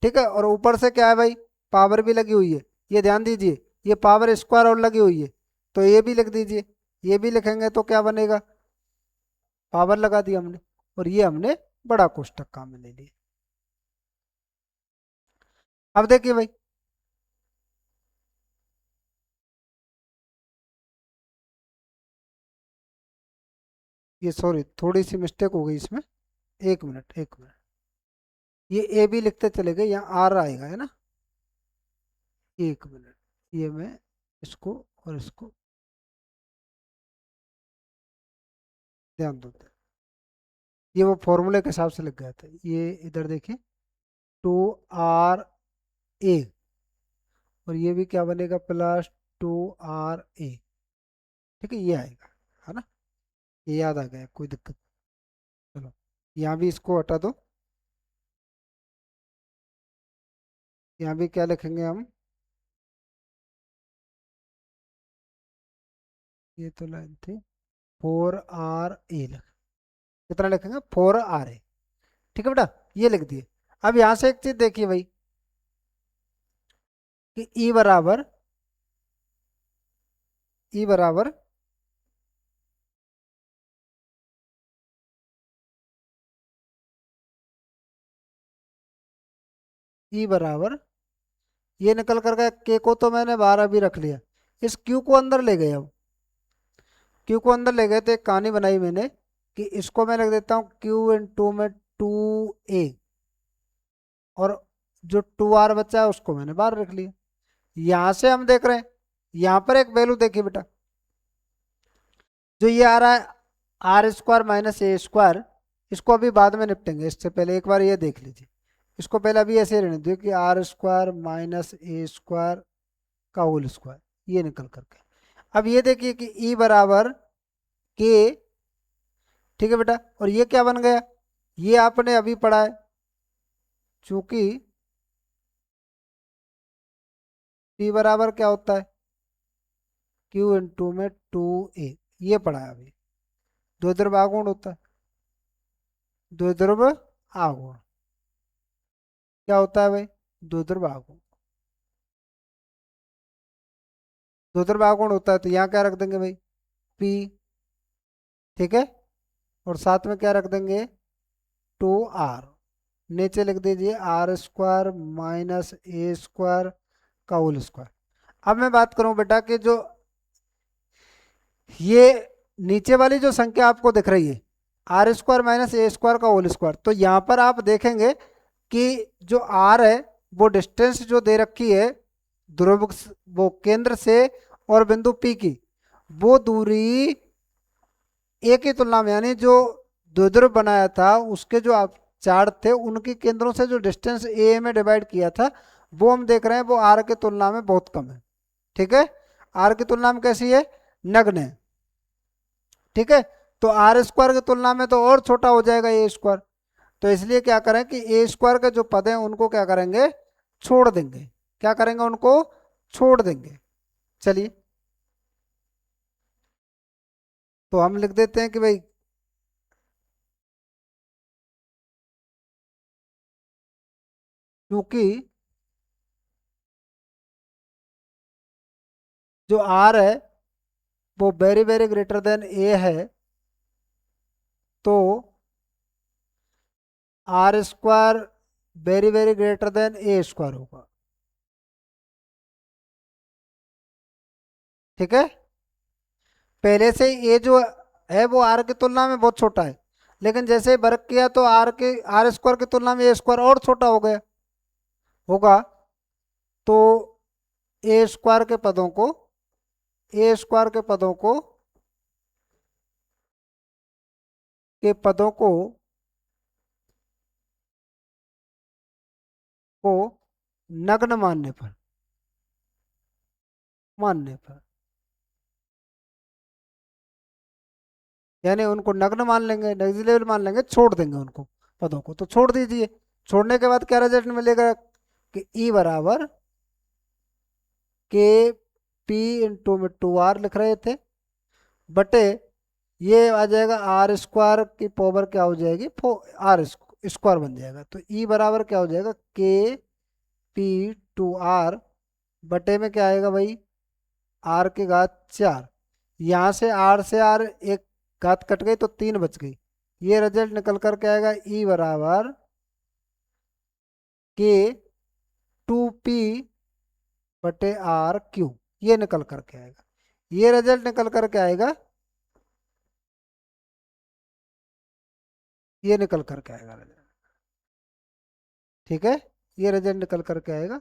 ठीक है, और ऊपर से क्या है भाई, पावर भी लगी हुई है, ये ध्यान दीजिए, ये पावर स्क्वायर और लगी हुई है, तो ये भी लिख दीजिए। ये भी लिखेंगे तो क्या बनेगा, पावर लगा दी हमने, और ये हमने बड़ा कोष्टक काम में ले लिया। अब देखिए भाई, ये सॉरी थोड़ी सी मिस्टेक हो गई इसमें, एक मिनट एक मिनट, ये ए भी लिखते चले गए, यहाँ आर आएगा है ना, एक मिनट, ये मैं इसको और इसको ध्यान दो, ये वो फॉर्मूले के हिसाब से लग गया था, ये इधर देखिए, 2 RA, और ये भी क्या बनेगा, +2 RA, ठीक है, ये आएगा, है ना, ये याद आ गया, कोई दिक्कत। चलो यहाँ भी इसको हटा दो, यहाँ भी क्या लिखेंगे हम, ये तो लाइन थी, 4 RA, कितना लिखेंगे, 4 RA, ठीक है बेटा, ये लिख दिए। अब यहाँ से एक चीज देखिए भाई, कि ई बराबर ई बराबर ये निकल कर गया, के को तो मैंने बाहर अभी रख लिया, इस क्यू को अंदर ले गए, अब क्यू को अंदर ले गए तो एक कहानी बनाई मैंने, कि इसको मैं लिख देता हूँ Q में 2A, और जो 2R बचा है उसको मैंने बाहर रख लिया। यहां से हम देख रहे हैं, यहाँ पर एक वैल्यू देखिए बेटा, जो ये आ रहा है R² - A², इसको अभी बाद में निपटेंगे, इससे पहले एक बार ये देख लीजिए, इसको पहले अभी ऐसे रहने दो कि R² - A² का होल स्क्वायर, ये निकल करके। अब ये देखिए कि ई बराबर के, ठीक है बेटा, और ये क्या बन गया, ये आपने अभी पढ़ा है, चूंकि पी बराबर क्या होता है, Q में 2A, ये पढ़ा है अभी, दो द्रव्य आघूर्ण होता है, दो द्रव्य आघूर्ण क्या होता है भाई, दो द्रव्य आघूर्ण, दो द्रव्य आघूर्ण होता है, तो यहाँ क्या रख देंगे भाई, P, ठीक है, और साथ में क्या रख देंगे, 2R, नीचे लिख दीजिए R² - A² का होल स्क्वायर। अब मैं बात करूं बेटा कि जो ये नीचे वाली जो संख्या आपको दिख रही है, R² - A² का होल स्क्वायर, तो यहाँ पर आप देखेंगे कि जो R है, वो डिस्टेंस जो दे रखी है ध्रुव, वो केंद्र से और बिंदु P की, वो दूरी ए की तुलना में, यानी जो द्विध्रुव बनाया था उसके जो आप चार्ट थे, उनके केंद्रों से जो डिस्टेंस ए में डिवाइड किया था, वो हम देख रहे हैं वो आर की तुलना में बहुत कम है, ठीक है, आर की तुलना में कैसी है, नग्न है, ठीक है, तो R² की तुलना में तो और छोटा हो जाएगा A², तो इसलिए क्या करें कि A² के जो पद हैं उनको क्या करेंगे, छोड़ देंगे, क्या करेंगे, उनको छोड़ देंगे। चलिए, तो हम लिख देते हैं कि भाई क्योंकि जो R है वो very very greater than A है, तो R² very very greater than A² होगा, ठीक है, पहले से ये जो है वो आर की तुलना में बहुत छोटा है, लेकिन जैसे ही वर्ग किया तो R² की तुलना में A² और छोटा हो गया होगा, तो A² के पदों को के पदों को नग्न मानने पर यानी उनको नग्न मान लेंगे, नेग्लिजिबल मान लेंगे, छोड़ देंगे उनको, पदों को तो छोड़ दीजिए, छोड़ने के बाद क्या रिजल्ट मिलेगा, कि ई बराबर के P में 2R लिख रहे थे, बटे ये आ जाएगा R² की पावर क्या हो जाएगी, R² बन जाएगा, तो ई बराबर क्या हो जाएगा, के P2R बटे में क्या आएगा भाई, R की घात 4। यहाँ से R एक घात कट गई तो 3 बच गई। ये रिजल्ट निकल कर के आएगा E बराबर K2P बटे RQ। ये निकल करके आएगा, ये रिजल्ट निकल करके आएगा, ये निकल करके आएगा रिजल्ट। ठीक है, ये रिजल्ट निकल करके आएगा।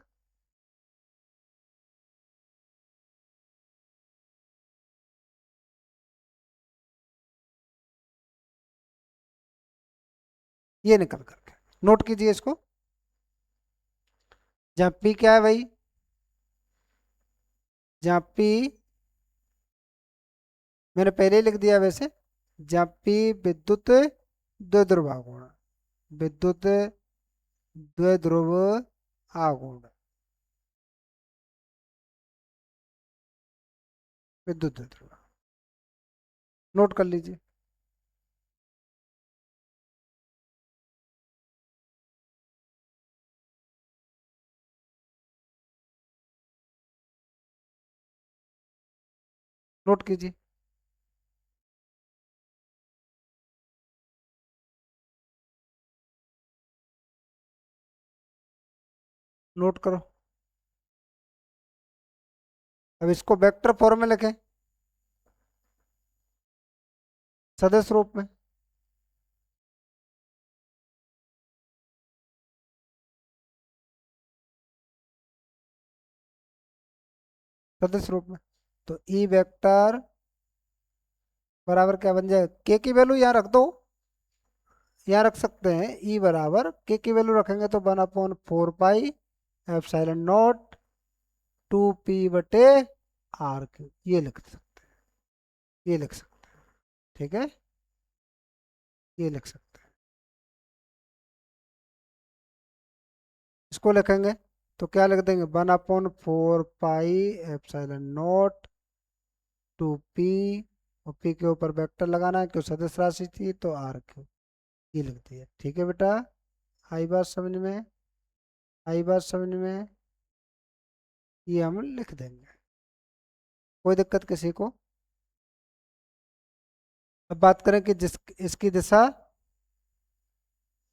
ये निकल करके, नोट कीजिए इसको। जहाँ P क्या है भाई, जहाँ P मैंने पहले ही लिख दिया वैसे, जहाँ P विद्युत द्विध्रुव आघूर्ण, विद्युत द्विध्रुव आघूर्ण, विद्युत द्विध्रुव, नोट कर लीजिए। नोट कीजिए। नोट करो। अब इसको वेक्टर फॉर्म में लिखें, सदिश रूप में। सदिश रूप में तो ई वेक्टर बराबर क्या बन जाएगा, के की वैल्यू यहाँ रख दो, यहाँ रख सकते हैं। ई बराबर के की वैल्यू रखेंगे तो 1/4 पाई एप्सिलॉन नॉट 2P/R3, ये लिख सकते हैं, ये लिख सकते हैं। ठीक है, ये लिख सकते हैं। इसको लिखेंगे तो क्या लिख देंगे, 1/4 पाई एप्सिलॉन नॉट 2P, और P के ऊपर वेक्टर लगाना है, क्यों सदिश राशि थी तो R3, ये लिख दिया। ठीक है बेटा, आई बात समझ में, आई बात समझ में, ये हम लिख देंगे, कोई दिक्कत किसी को। अब बात करें कि जिस इसकी दिशा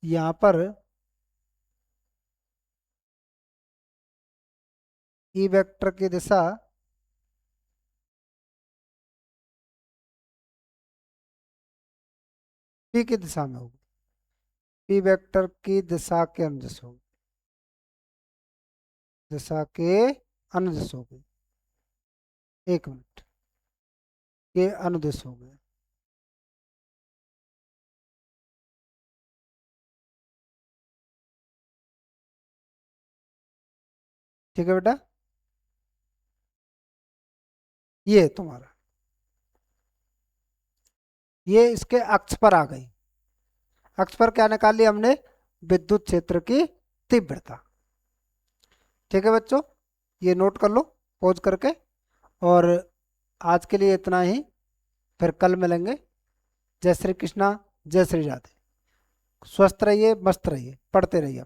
यहाँ पर ई वेक्टर की दिशा P की दिशा में होगी, P वेक्टर की दिशा के अनुदिश होगी, दिशा के अनुदिश होगी, एक मिनट, के अनुदिश होगी। ठीक है बेटा, ये तुम्हारा, ये इसके अक्ष पर आ गई। अक्ष पर क्या निकाली हमने, विद्युत क्षेत्र की तीव्रता। ठीक है बच्चों, ये नोट कर लो पॉज करके। और आज के लिए इतना ही, फिर कल मिलेंगे। जय श्री कृष्णा, जय श्री राधे। स्वस्थ रहिए, मस्त रहिए, पढ़ते रहिए।